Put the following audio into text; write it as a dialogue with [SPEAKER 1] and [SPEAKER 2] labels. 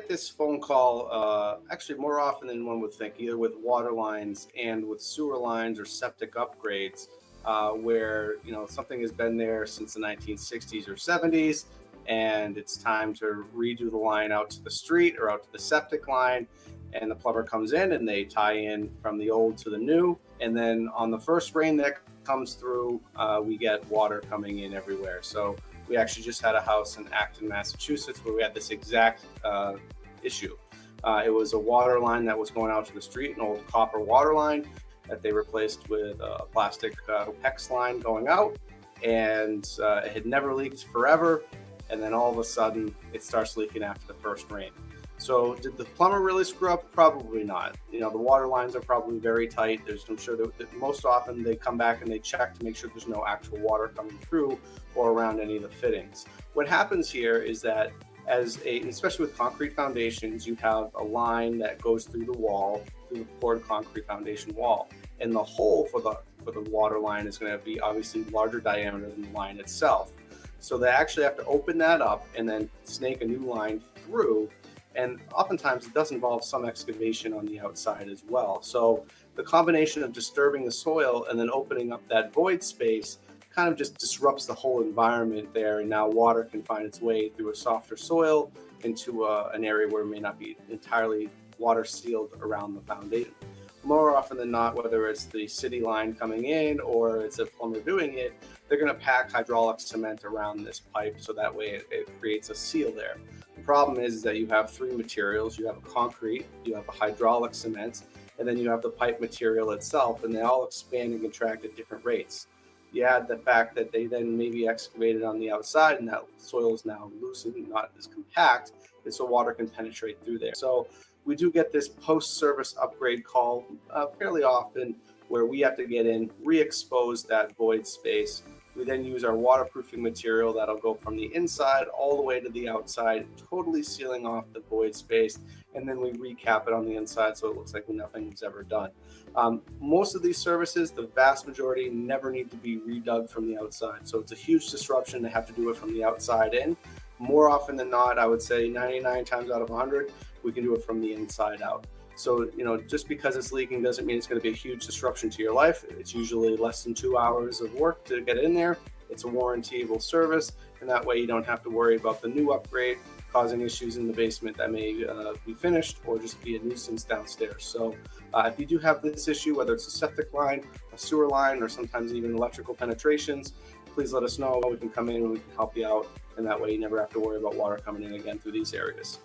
[SPEAKER 1] get this phone call actually more often than one would think, either with water lines and with sewer lines or septic upgrades, where something has been there since the 1960s or 70s, and it's time to redo the line out to the street or out to the septic line. And the plumber comes in and they tie in from the old to the new. And then on the first rain that comes through, we get water coming in everywhere. So we actually just had a house in Acton, Massachusetts, where we had this exact issue. It was a water line that was going out to the street, an old copper water line that they replaced with a plastic PEX line going out. And it had never leaked forever. And then all of a sudden, it starts leaking after the first rain. So did the plumber really screw up? Probably not. The water lines are probably very tight. I'm sure that most often they come back and they check to make sure there's no actual water coming through or around any of the fittings. What happens here is that especially with concrete foundations, you have a line that goes through the wall, through the poured concrete foundation wall. And the hole for the water line is going to be obviously larger diameter than the line itself. So they actually have to open that up and then snake a new line through. And oftentimes it does involve some excavation on the outside as well. So the combination of disturbing the soil and then opening up that void space kind of just disrupts the whole environment there. And now water can find its way through a softer soil into an area where it may not be entirely water sealed around the foundation. More often than not, whether it's the city line coming in or it's a plumber doing it, they're going to pack hydraulic cement around this pipe so that way it creates a seal there. The problem is that you have three materials. You have a concrete, you have a hydraulic cement, and then you have the pipe material itself, and they all expand and contract at different rates. You add the fact that they then maybe excavated on the outside and that soil is now loosened and not as compact, and so water can penetrate through there. So we do get this post-service upgrade call fairly often where we have to get in, re-expose that void space. We then use our waterproofing material that'll go from the inside all the way to the outside, totally sealing off the void space, and then we recap it on the inside so it looks like nothing was ever done. Most of these services, the vast majority, never need to be redug from the outside. So it's a huge disruption to have to do it from the outside in. More often than not, I would say 99 times out of 100, we can do it from the inside out. So, just because it's leaking doesn't mean it's going to be a huge disruption to your life. It's usually less than 2 hours of work to get in there. It's a warrantyable service, and that way you don't have to worry about the new upgrade causing issues in the basement that may be finished or just be a nuisance downstairs. So if you do have this issue, whether it's a septic line, a sewer line, or sometimes even electrical penetrations, please let us know. We can come in and we can help you out, and that way you never have to worry about water coming in again through these areas.